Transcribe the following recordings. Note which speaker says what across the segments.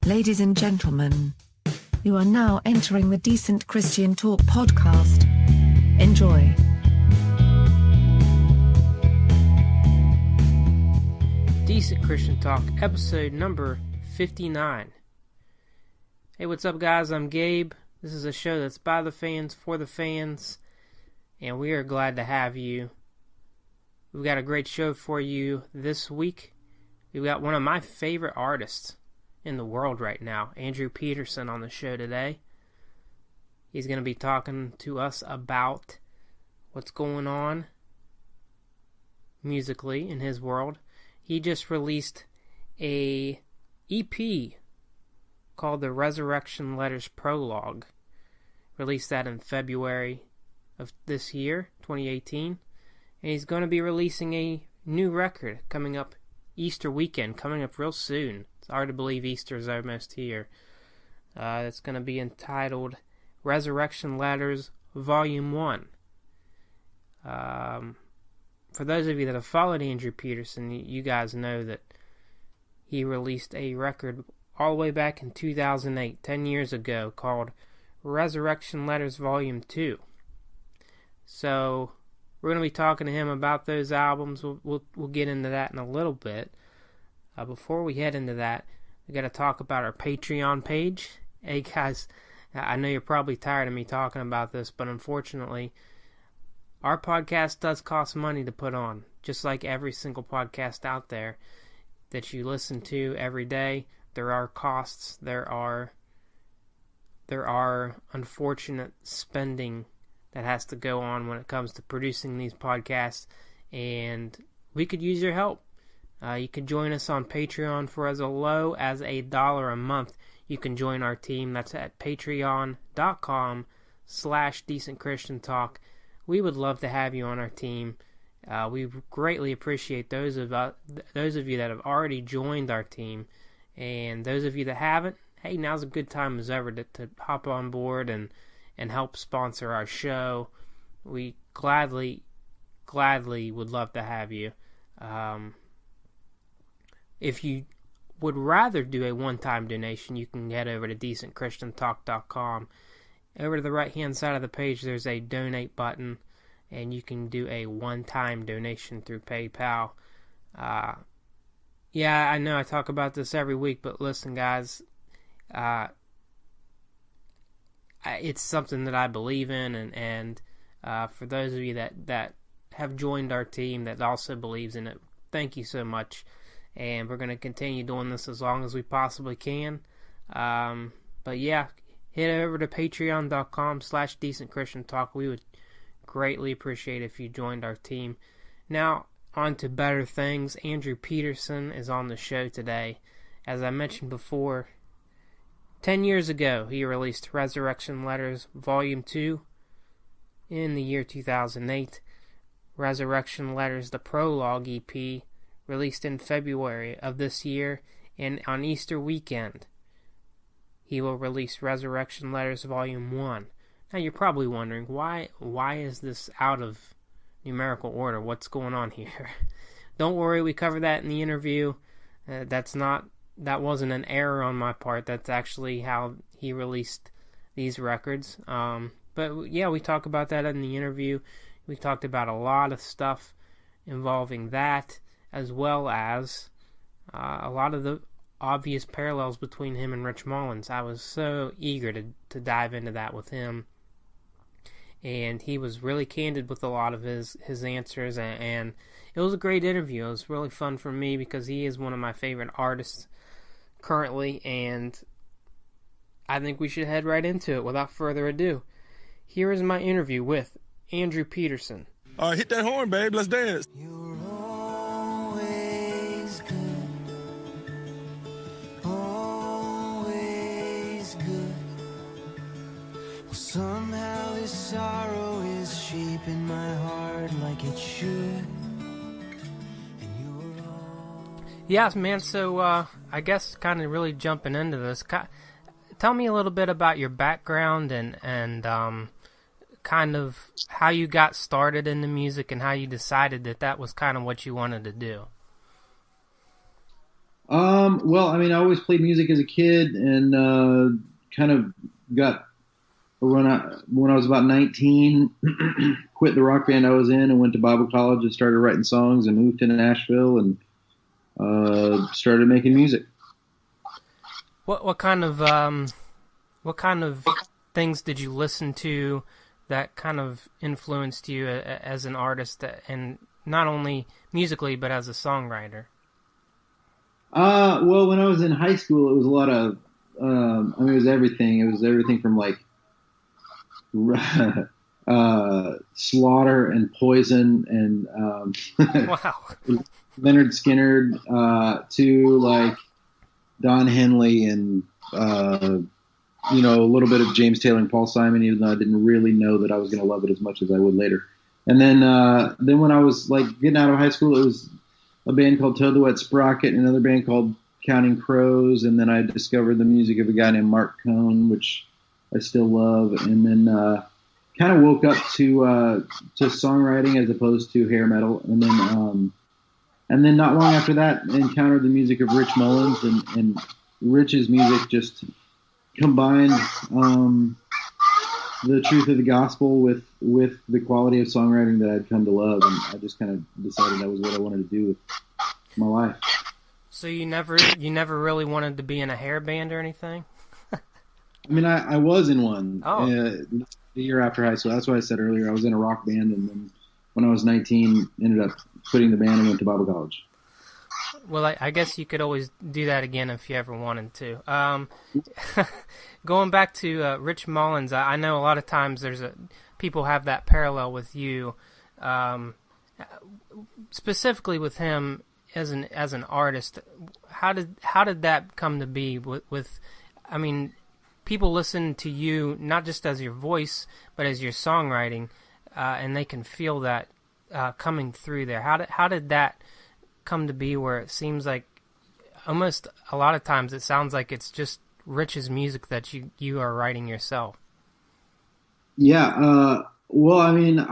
Speaker 1: Ladies and gentlemen, you are now entering the Decent Christian Talk podcast. Enjoy.
Speaker 2: Decent Christian Talk, episode number 59. Hey, what's up, guys? I'm Gabe. This is a show that's by the fans, for the fans, and we are glad to have you. We've got a great show for you this week. We've got one of my favorite artists in the world right now, Andrew Peterson, on the show today. He's going to be talking to us about what's going on musically in his world. He just released a EP called the Resurrection Letters Prologue. Released that in February of this year, 2018. And he's going to be releasing a new record coming up Easter weekend, coming up real soon. It's hard to believe Easter is almost here. It's going to be entitled Resurrection Letters Volume 1. For those of you that have followed Andrew Peterson, you guys know that he released a record all the way back in 2008, 10 years ago, called Resurrection Letters Volume 2. So we're going to be talking to him about those albums. We'll get into that in a little bit. Before we head into that, we got to talk about our Patreon page. Hey guys, I know you're probably tired of me talking about this, but unfortunately, our podcast does cost money to put on, just like every single podcast out there that you listen to every day. There are costs. There are unfortunate spending that has to go on when it comes to producing these podcasts, and we could use your help. You can join us on Patreon for as low as $1 a month. You can join our team. That's at patreon.com/decentchristiantalk. We would love to have you on our team. We greatly appreciate those of you that have already joined our team, and those of you that haven't, hey, now's a good time as ever to hop on board and help sponsor our show. We gladly would love to have you. If you would rather do a one-time donation, you can head over to decentchristiantalk.com. Over to the right-hand side of the page, there's a donate button, and you can do a one-time donation through PayPal. Yeah, I know I talk about this every week, but listen, guys, it's something that I believe in, and for those of you that have joined our team that also believes in it, thank you so much. And we're going to continue doing this as long as we possibly can. But yeah, head over to patreon.com/decentchristiantalk. We would greatly appreciate if you joined our team. Now, on to better things. Andrew Peterson is on the show today. As I mentioned before, 10 years ago, he released Resurrection Letters Volume 2 in the year 2008. Resurrection Letters, the Prologue EP, released in February of this year, and on Easter weekend, he will release Resurrection Letters Volume 1. Now, you're probably wondering, why is this out of numerical order? What's going on here? Don't worry, we covered that in the interview. That wasn't an error on my part. That's actually how he released these records. But yeah, we talk about that in the interview. We talked about a lot of stuff involving that, as well as a lot of the obvious parallels between him and Rich Mullins. I was so eager to dive into that with him, and he was really candid with a lot of his answers, and it was a great interview. It was really fun for me because he is one of my favorite artists currently, and I think we should head right into it without further ado. Here is my interview with Andrew Peterson.
Speaker 3: All right, hit that horn, babe. Let's dance.
Speaker 4: You're always good. Always good. Well, somehow this sorrow is shaping my heart like it should.
Speaker 2: Yes, man, so I guess kind of really jumping into this, tell me a little bit about your background and kind of how you got started in the music and how you decided that was kind of what you wanted to do.
Speaker 5: Well, I mean, I always played music as a kid, and kind of got when I was about 19, quit the rock band I was in and went to Bible college and started writing songs and moved to Nashville and started making music.
Speaker 2: What kind of things did you listen to that kind of influenced you as an artist, and not only musically but as a songwriter?
Speaker 5: Well, when I was in high school, it was a lot of I mean, it was everything. It was everything from like Slaughter and Poison and
Speaker 2: Wow.
Speaker 5: Leonard Skinner to like Don Henley and a little bit of James Taylor and Paul Simon, even though I didn't really know that I was going to love it as much as I would later. And then when I was like getting out of high school, it was a band called Toad the Wet Sprocket and another band called Counting Crows, and then I discovered the music of a guy named Mark Cohn, which I still love, and then kind of woke up to songwriting as opposed to hair metal, and then not long after that encountered the music of Rich Mullins, and Rich's music just combined the truth of the gospel with the quality of songwriting that I'd come to love, and I just kind of decided that was what I wanted to do with my life.
Speaker 2: So you never really wanted to be in a hair band or anything?
Speaker 5: I mean, I was in one
Speaker 2: the
Speaker 5: year after high school. That's why I said earlier I was in a rock band, and then when I was 19, ended up quitting the band and went to Bible college.
Speaker 2: Well, I guess you could always do that again if you ever wanted to. Going back to Rich Mullins, I know a lot of times people have that parallel with you, specifically with him as an artist. How did that come to be? With I mean, people listen to you not just as your voice, but as your songwriting, and they can feel that coming through there. How did that come to be, where it seems like almost a lot of times it sounds like it's just Rich's music that you are writing yourself?
Speaker 5: Yeah, well, I mean,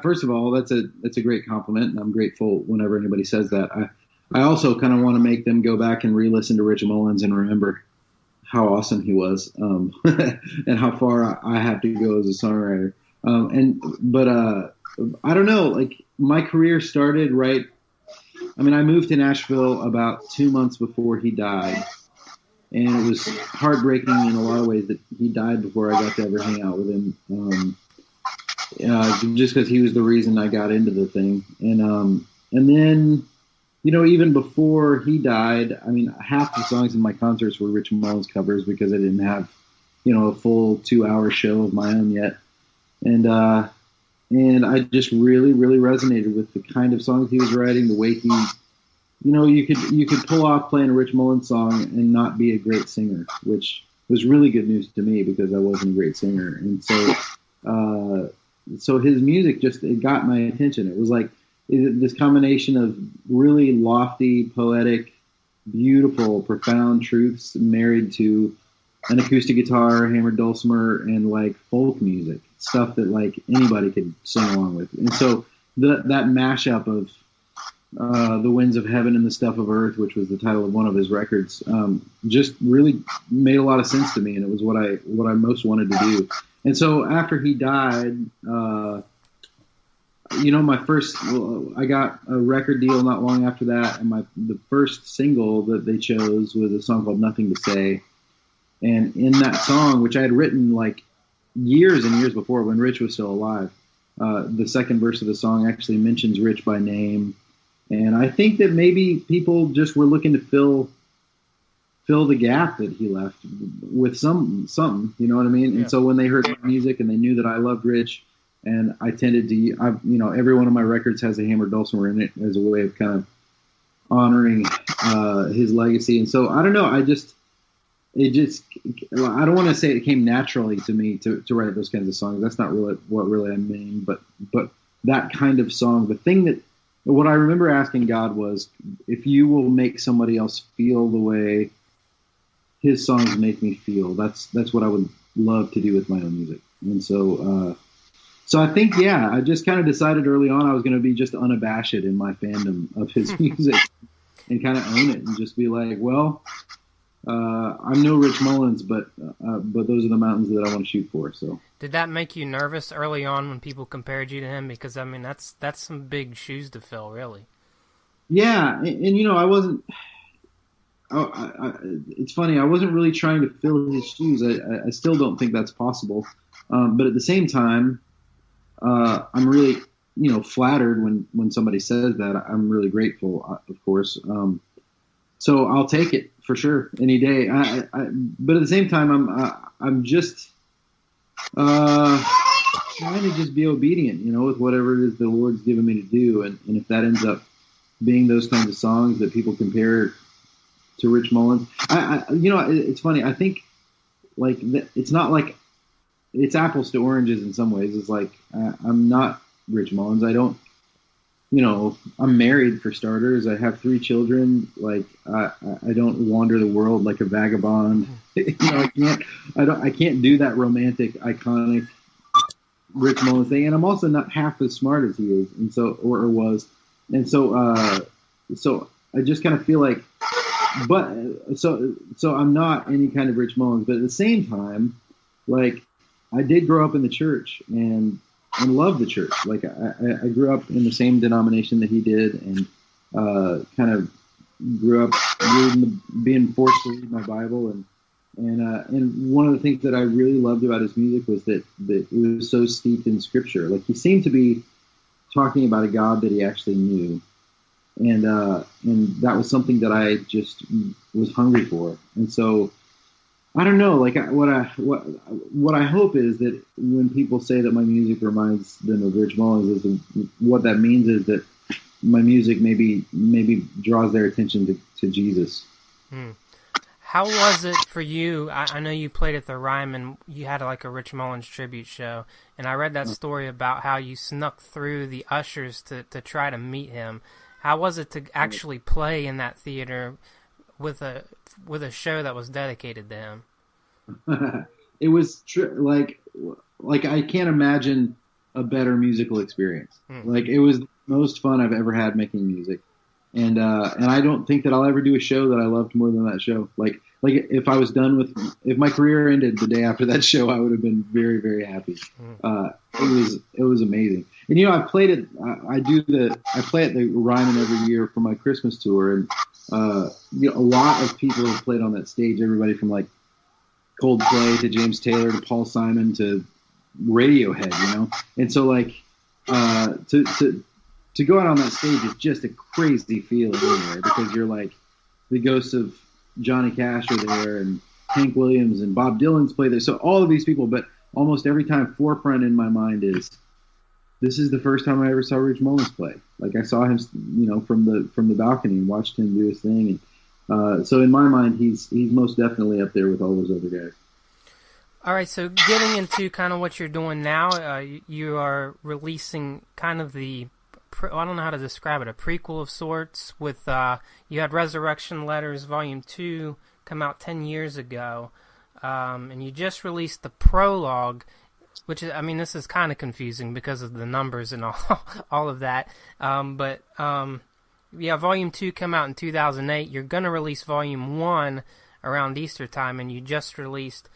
Speaker 5: first of all, that's a great compliment, and I'm grateful whenever anybody says that. I also kind of want to make them go back and re-listen to Rich Mullins and remember how awesome he was, and how far I have to go as a songwriter. But I don't know, like my career started right. I mean, I moved to Nashville about 2 months before he died, and it was heartbreaking in a lot of ways that he died before I got to ever hang out with him. Just because he was the reason I got into the thing, and then, even before he died, I mean, half the songs in my concerts were Rich Mullins covers because I didn't have, a full 2-hour show of my own yet, and I just really, really resonated with the kind of songs he was writing, the way he, you could pull off playing a Rich Mullins song and not be a great singer, which was really good news to me because I wasn't a great singer, and so his music it got my attention. It was like this combination of really lofty, poetic, beautiful, profound truths married to an acoustic guitar, hammered dulcimer, and like folk music, stuff that like anybody could sing along with. And so that mashup of The Winds of Heaven and the Stuff of Earth, which was the title of one of his records, just really made a lot of sense to me, and it was what I most wanted to do. And so after he died, I got a record deal not long after that, and the first single that they chose was a song called Nothing to Say. And in that song, which I had written like years and years before when Rich was still alive, the second verse of the song actually mentions Rich by name. And I think that maybe people just were looking to fill the gap that he left with something, you know what I mean? Yeah. And so when they heard my music and they knew that I loved Rich, and I tended to, every one of my records has a hammered dulcimer in it as a way of kind of honoring his legacy. And so I don't know, I don't want to say it came naturally to me to write those kinds of songs. That's not really what I mean, but that kind of song, the thing that, what I remember asking God was, if you will make somebody else feel the way his songs make me feel, that's what I would love to do with my own music. And so I think, I just kind of decided early on I was going to be just unabashed in my fandom of his music. and kind of own it and just be like, well, I'm no Rich Mullins, but those are the mountains that I want to shoot for. So,
Speaker 2: did that make you nervous early on when people compared you to him? Because I mean, that's some big shoes to fill, really.
Speaker 5: Yeah, and I wasn't. It's funny. I wasn't really trying to fill his shoes. I still don't think that's possible. But at the same time, I'm really, flattered when somebody says that. I'm really grateful, of course. So I'll take it for sure any day. But at the same time, I'm just trying to just be obedient, with whatever it is the Lord's given me to do. And if that ends up being those kinds of songs that people compare to Rich Mullins, it's funny. I think it's not like it's apples to oranges in some ways. It's like I'm not Rich Mullins. I don't, I'm married for starters. I have 3 children. Like I don't wander the world like a vagabond. I can't do that romantic, iconic Rich Mullins thing. And I'm also not half as smart as he is, and so or was. And so I just kind of feel like, but so I'm not any kind of Rich Mullins, but at the same time, like I did grow up in the church and love the church. Like I grew up in the same denomination that he did, and kind of grew up being forced to read my Bible, and one of the things that I really loved about his music was that it was so steeped in Scripture. Like he seemed to be talking about a God that he actually knew. And that was something that I just was hungry for. And so, I don't know, like what I hope is that when people say that my music reminds them of Rich Mullins, is what that means is that my music maybe draws their attention to Jesus.
Speaker 2: How was it for you? I know you played at the Ryman. You had like a Rich Mullins tribute show, and I read that story about how you snuck through the ushers to try to meet him. How was it to actually play in that theater with a show that was dedicated to him?
Speaker 5: It was like I can't imagine a better musical experience. Like it was the most fun I've ever had making music, and I don't think that I'll ever do a show that I loved more than that show. Like if I was done if my career ended the day after that show, I would have been very, very happy. It was amazing. And I played it. I play at the Ryman every year for my Christmas tour, and a lot of people have played on that stage. Everybody from like Coldplay to James Taylor to Paul Simon to Radiohead, And so like to go out on that stage is just a crazy feeling anyway, because you're like the ghosts of Johnny Cash are there, and Hank Williams and Bob Dylan's play there. So all of these people, but almost every time forefront in my mind is, this is the first time I ever saw Rich Mullins play. Like I saw him, from the balcony and watched him do his thing. And so in my mind, he's most definitely up there with all those other guys.
Speaker 2: All right, so getting into kind of what you're doing now, you are releasing kind of I don't know how to describe it, a prequel of sorts with, you had Resurrection Letters Volume 2 come out 10 years ago, and you just released the Prologue, which is, this is kind of confusing because of the numbers and all of that, but Volume 2 came out in 2008. You're going to release Volume 1 around Easter time, and you just released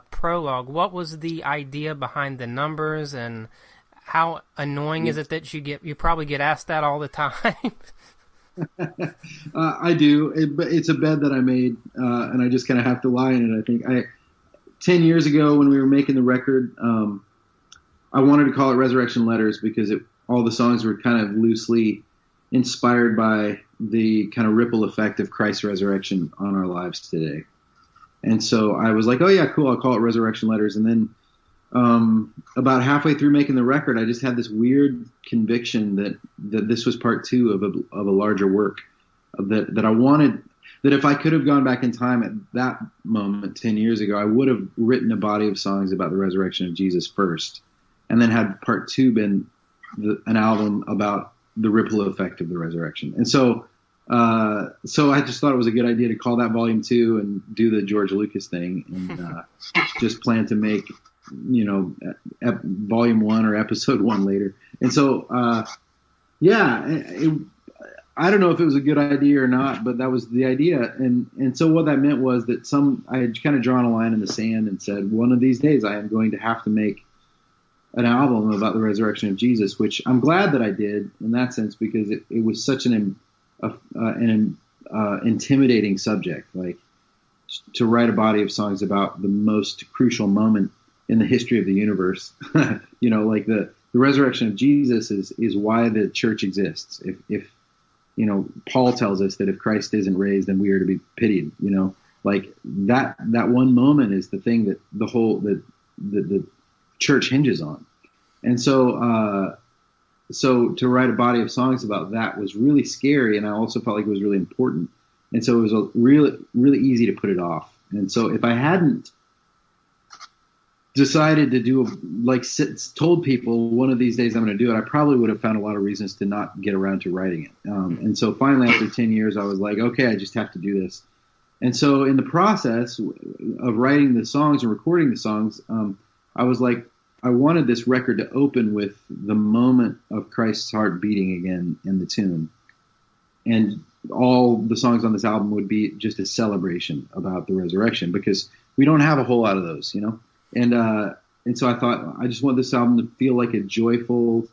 Speaker 2: Prologue. What was the idea behind the numbers, and how annoying is it that you probably get asked that all the time?
Speaker 5: I do, but it's a bed that I made, and I just kind of have to lie in it. I think 10 years ago when we were making the record, I wanted to call it Resurrection Letters because all the songs were kind of loosely inspired by the kind of ripple effect of Christ's resurrection on our lives today. And so I was like, oh yeah, cool, I'll call it Resurrection Letters. And then about halfway through making the record, I just had this weird conviction that this was part 2 of a larger work, that I wanted, that if I could have gone back in time at that moment 10 years ago, I would have written a body of songs about the resurrection of Jesus first, and then had part 2 been an album about the ripple effect of the resurrection. And so I just thought it was a good idea to call that Volume 2 and do the George Lucas thing, and just plan to make Volume 1 or Episode 1 later. And so I I don't know if it was a good idea or not, but that was the idea. And so what that meant was that I had kind of drawn a line in the sand and said, one of these days I am going to have to make an album about the resurrection of Jesus, which I'm glad that I did in that sense, because it was such an intimidating subject, like to write a body of songs about the most crucial moment in the history of the universe. Like the resurrection of Jesus is why the church exists. If Paul tells us that if Christ isn't raised, then we are to be pitied. Like that one moment is the thing that the church hinges on. And so to write a body of songs about that was really scary, and I also felt like it was really important. And so it was really, really easy to put it off. And so if I hadn't decided to told people one of these days I'm going to do it, I probably would have found a lot of reasons to not get around to writing it. And so finally, after 10 years, I was like, okay, I just have to do this. And so in the process of writing the songs and recording the songs, I was like, I wanted this record to open with the moment of Christ's heart beating again in the tomb. And all the songs on this album would be just a celebration about the resurrection, because we don't have a whole lot of those, And so I thought, I just want this album to feel like a joyful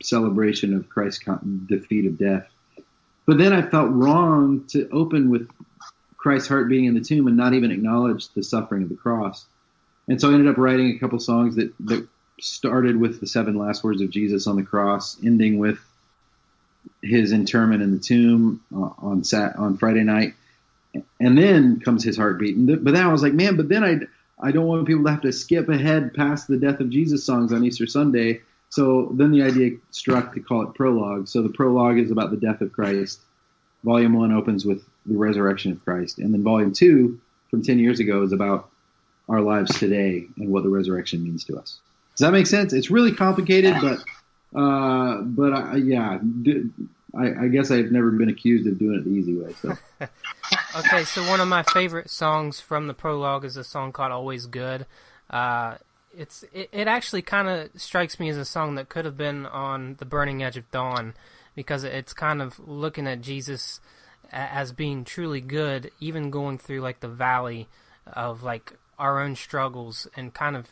Speaker 5: celebration of Christ's defeat of death. But then I felt wrong to open with Christ's heart beating in the tomb and not even acknowledge the suffering of the cross. And so I ended up writing a couple songs that started with the 7 last words of Jesus on the cross, ending with his interment in the tomb on Friday night, and then comes his heartbeat. But then I was like, man, but then I don't want people to have to skip ahead past the death of Jesus songs on Easter Sunday. So then the idea struck to call it Prologue. So the Prologue is about the death of Christ. Volume 1 opens with the resurrection of Christ, and then Volume 2 from 10 years ago is about our lives today and what the resurrection means to us. Does that make sense? It's really complicated, but I guess I've never been accused of doing it the easy way. So.
Speaker 2: Okay, so one of my favorite songs from the Prologue is a song called "Always Good." It actually kind of strikes me as a song that could have been on The Burning Edge of Dawn, because it's kind of looking at Jesus as being truly good, even going through like the valley of like our own struggles, and kind of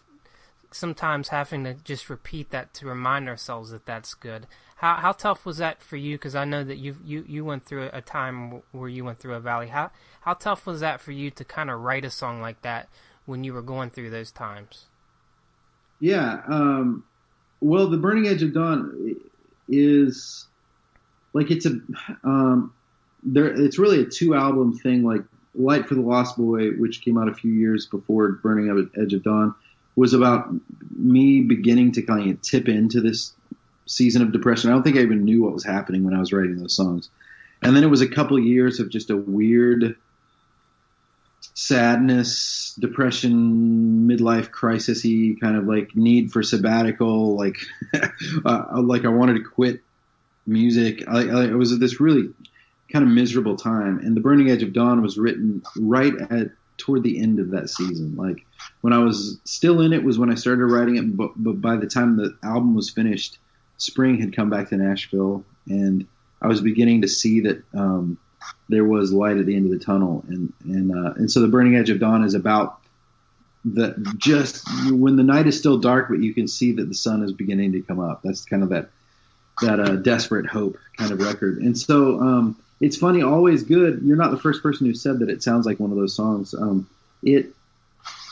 Speaker 2: sometimes having to just repeat that to remind ourselves that that's good. How tough was that for you? Because I know that you went through a time where you went through a valley. How tough was that for you to kind of write a song like that when you were going through those times?
Speaker 5: Yeah. Well, The Burning Edge of Dawn is like it's really a 2-album thing. Like Light for the Lost Boy, which came out a few years before Burning Edge of Dawn, was about me beginning to kind of tip into this season of depression. I don't think I even knew what was happening when I was writing those songs. And then it was a couple years of just a weird sadness, depression, midlife crisis-y kind of like need for sabbatical, like like I wanted to quit music. It was this really kind of miserable time. And The Burning Edge of Dawn was written right toward the end of that season. Like when I was still in it was when I started writing it, but by the time the album was finished, spring had come back to Nashville, and I was beginning to see that there was light at the end of the tunnel. And so The Burning Edge of Dawn is about just when the night is still dark, but you can see that the sun is beginning to come up. That's kind of that desperate hope kind of record. And so it's funny, Always Good. You're not the first person who said that it sounds like one of those songs. I didn't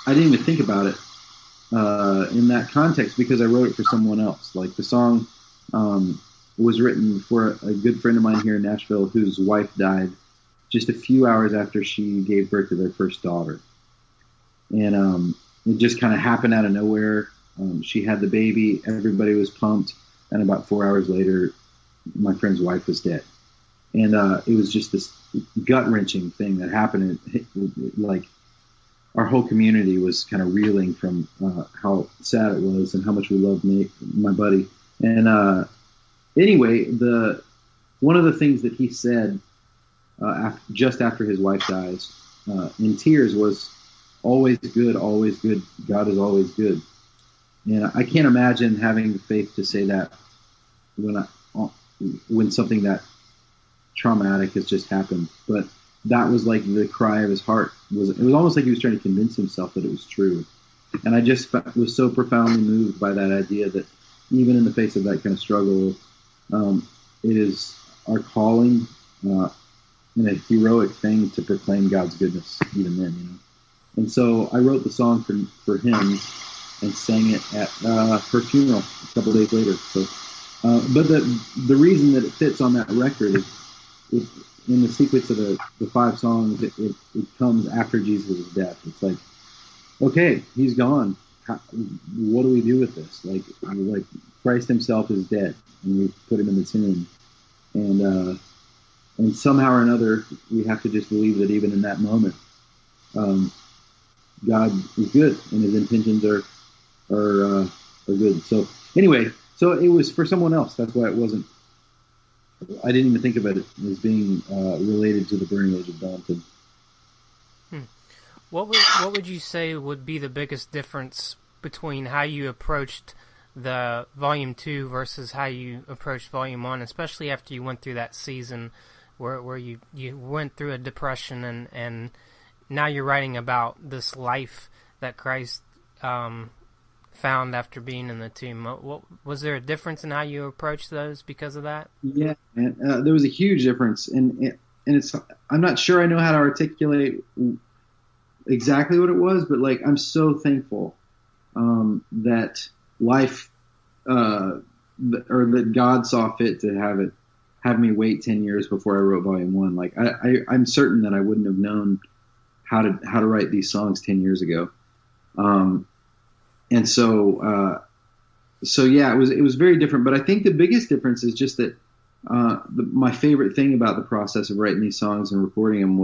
Speaker 5: even think about it in that context, because I wrote it for someone else. Like the song was written for a good friend of mine here in Nashville whose wife died just a few hours after she gave birth to their first daughter. And it just kind of happened out of nowhere. She had the baby, everybody was pumped, and about 4 hours later, my friend's wife was dead. And it was just this gut-wrenching thing that happened. Like our whole community was kind of reeling from how sad it was and how much we loved my buddy. And anyway, one of the things that he said just after his wife dies in tears was, always good, God is always good. And I can't imagine having the faith to say that when something that traumatic has just happened. But that was like the cry of his heart. It was almost like he was trying to convince himself that it was true. And I just was so profoundly moved by that idea that even in the face of that kind of struggle, it is our calling and a heroic thing to proclaim God's goodness even then, And so I wrote the song for him and sang it at her funeral a couple days later. So, but the reason that it fits on that record is in the sequence of the 5 songs, it comes after Jesus' death. It's like, okay, he's gone. What do we do with this? Like Christ himself is dead, and we put him in the tomb, and somehow or another we have to just believe that even in that moment, God is good and his intentions are good. So anyway, so it was for someone else. That's why it wasn't. I didn't even think of it as being related to the burning age of Dante.
Speaker 2: What would you say would be the biggest difference between how you approached the Volume 2 versus how you approached Volume 1, especially after you went through that season where you went through a depression and now you're writing about this life that Christ found after being in the tomb? What was there a difference in how you approached those because of that?
Speaker 5: Yeah, and there was a huge difference, and it's I'm not sure I know how to articulate exactly what it was, but like I'm so thankful that life or that God saw fit to have me wait 10 years before I wrote Volume 1. Like I'm certain that I wouldn't have known how to write these songs 10 years ago. And so yeah, it was very different. But I think the biggest difference is just that my favorite thing about the process of writing these songs and recording them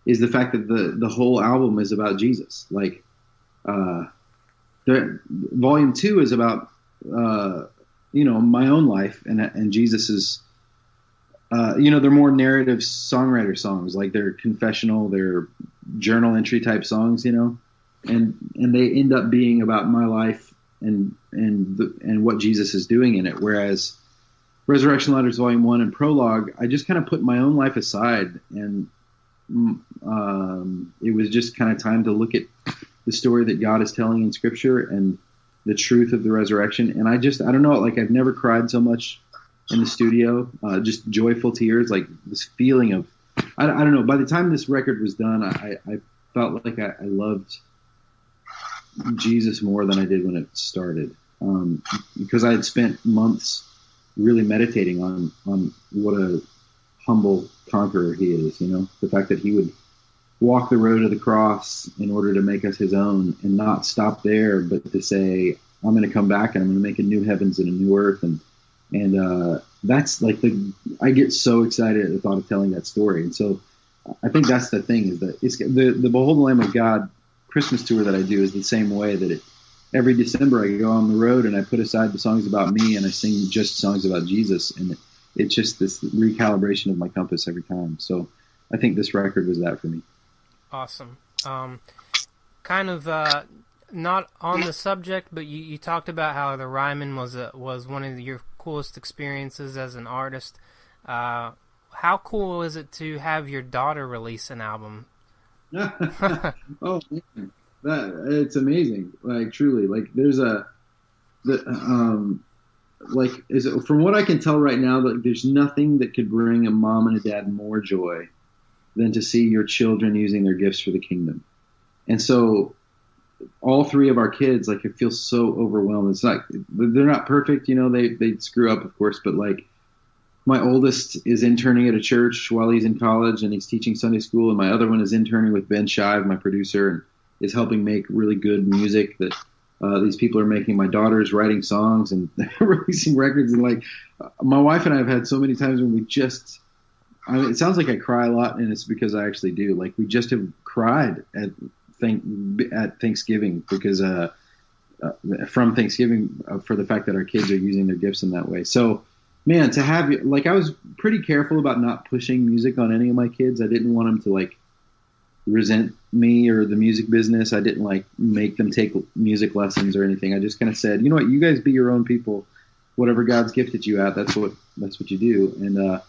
Speaker 5: is the fact that the whole album is about Jesus. Like Volume 2 is about my own life and Jesus's. They're more narrative songwriter songs, like they're confessional, they're journal entry type songs, and they end up being about my life and what Jesus is doing in it. Whereas Resurrection Letters Volume 1 and Prologue, I just kind of put my own life aside, and it was just kind of time to look at the story that God is telling in Scripture and the truth of the resurrection. And I don't know, like I've never cried so much in the studio, just joyful tears, like this feeling of, I don't know. By the time this record was done, I felt like I loved Jesus more than I did when it started, because I had spent months really meditating on what a humble conqueror he is. The fact that he would walk the road of the cross in order to make us his own, and not stop there, but to say, I'm going to come back and I'm going to make a new heavens and a new earth. And that's like I get so excited at the thought of telling that story. And so I think that's the thing, is that it's the Behold the Lamb of God Christmas tour that I do is the same way that every December I go on the road and I put aside the songs about me and I sing just songs about Jesus. And it's just this recalibration of my compass every time. So I think this record was that for me.
Speaker 2: Awesome. Kind of not on the subject, but you talked about how the Ryman was one of your coolest experiences as an artist. How cool is it to have your daughter release an album?
Speaker 5: Oh man, it's amazing. Like truly, like there's from what I can tell right now, that there's nothing that could bring a mom and a dad more joy than to see your children using their gifts for the kingdom. And so all 3 of our kids, like, it feels so overwhelmed. It's not, they're not perfect, they screw up, of course, but like my oldest is interning at a church while he's in college and he's teaching Sunday school. And my other one is interning with Ben Shive, my producer, and is helping make really good music that these people are making. My daughter's writing songs and releasing records. And like my wife and I have had so many times when it sounds like I cry a lot, and it's because I actually do. Like we just have cried at Thanksgiving because from Thanksgiving for the fact that our kids are using their gifts in that way. So, man, to have, like, I was pretty careful about not pushing music on any of my kids. I didn't want them to like resent me or the music business. I didn't like make them take music lessons or anything. I just kind of said, you know what, you guys be your own people. Whatever God's gifted you at, that's what you do.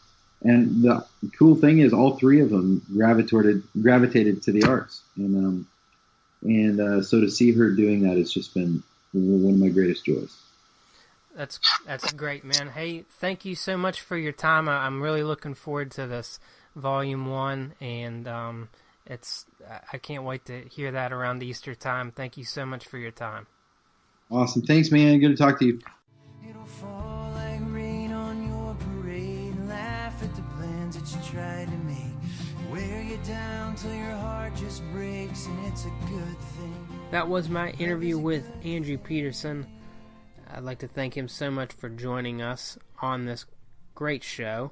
Speaker 5: And the cool thing is, all three of them gravitated to the arts, and so to see her doing that has just been one of my greatest joys.
Speaker 2: That's great, man. Hey, thank you so much for your time. I'm really looking forward to this Volume 1, and I can't wait to hear that around Easter time. Thank you so much for your time.
Speaker 5: Awesome. Thanks, man. Good to talk to you.
Speaker 4: It'll fall like rain on your parade. Laugh at the plans that you tried to make. Wear you down till your heart just breaks, and it's a good thing.
Speaker 2: That was my interview with Andrew Peterson. I'd like to thank him so much for joining us on this great show.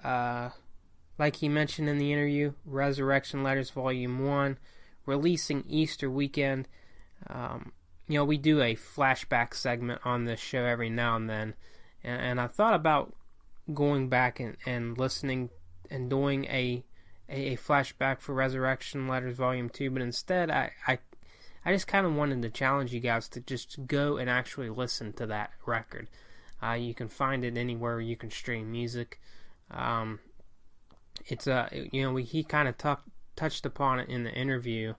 Speaker 2: Like he mentioned in the interview, Resurrection Letters Volume 1, releasing Easter weekend. We do a flashback segment on this show every now and then, and I thought about going back and listening and doing a flashback for Resurrection Letters Volume 2, but instead I just kind of wanted to challenge you guys to just go and actually listen to that record. You can find it anywhere you can stream music. It's he kind of touched upon it in the interview,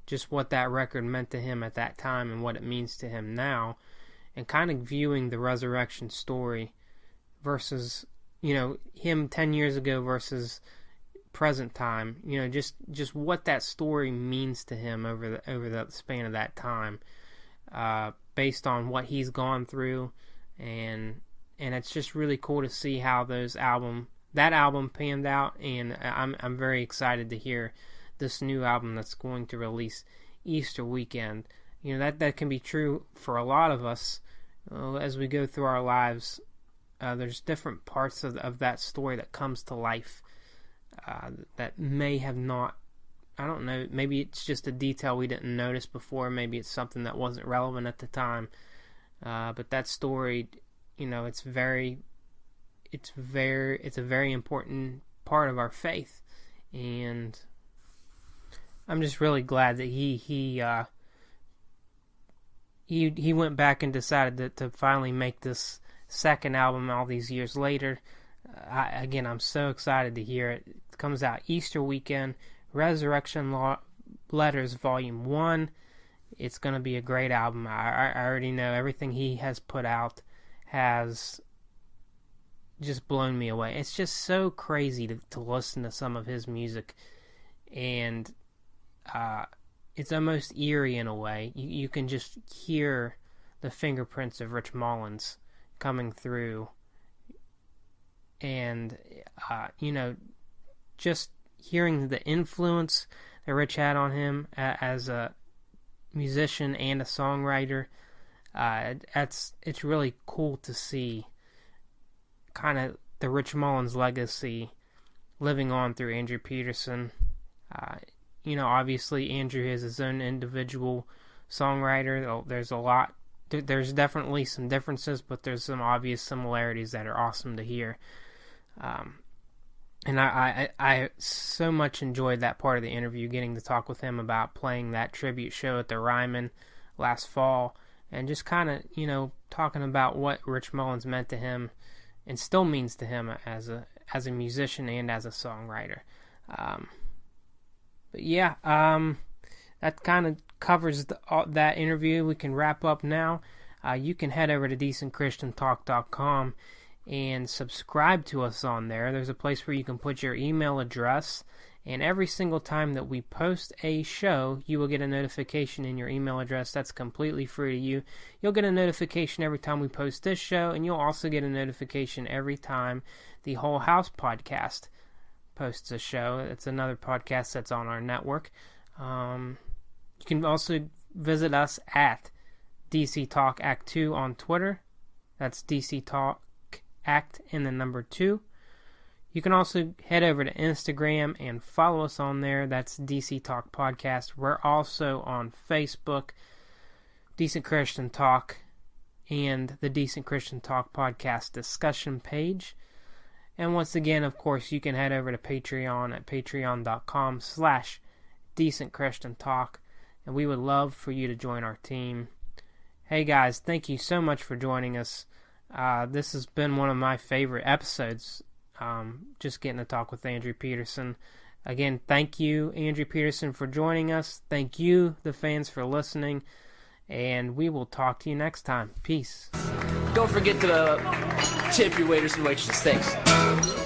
Speaker 2: just what that record meant to him at that time and what it means to him now, and kind of viewing the resurrection story versus him 10 years ago versus present time. Just what that story means to him over the span of that time, based on what he's gone through, and it's just really cool to see how that album panned out, and I'm very excited to hear this new album that's going to release Easter weekend. That can be true for a lot of us as we go through our lives. There's different parts of that story that comes to life that may have not, I don't know, maybe it's just a detail we didn't notice before, maybe it's something that wasn't relevant at the time, but that story, it's a very important part of our faith, and I'm just really glad that he went back and decided to finally make this second album all these years later. I'm so excited to hear it. It comes out Easter weekend, Resurrection Letters Volume 1. It's going to be a great album. I already know everything he has put out has just blown me away. It's just so crazy to listen to some of his music, and it's almost eerie in a way. You can just hear the fingerprints of Rich Mullins coming through, and just hearing the influence that Rich had on him as a musician and a songwriter. It's really cool to see kind of the Rich Mullins legacy living on through Andrew Peterson. Obviously Andrew is his own individual songwriter. There's definitely some differences, but there's some obvious similarities that are awesome to hear. And I so much enjoyed that part of the interview, getting to talk with him about playing that tribute show at the Ryman last fall, and just kind of, talking about what Rich Mullins meant to him and still means to him as a musician and as a songwriter. That kind of covers that interview. We can wrap up now. You can head over to decentchristiantalk.com and subscribe to us on there. There's a place where you can put your email address, and every single time that we post a show, you will get a notification in your email address. That's completely free to you. You'll get a notification every time we post this show, and you'll also get a notification every time the Whole House podcast posts a show. It's another podcast that's on our network. You can also visit us at DC Talk Act 2 on Twitter. That's DC Talk Act and the number 2. You can also head over to Instagram and follow us on there. That's DC Talk Podcast. We're also on Facebook, Decent Christian Talk, and the Decent Christian Talk Podcast discussion page. And once again, of course, you can head over to Patreon at patreon.com/Decent Christian Talk, and we would love for you to join our team. Hey guys, thank you so much for joining us. This has been one of my favorite episodes, just getting to talk with Andrew Peterson. Again, thank you, Andrew Peterson, for joining us. Thank you, the fans, for listening. And we will talk to you next time. Peace.
Speaker 6: Don't forget to tip your waiters and waitresses. Thanks.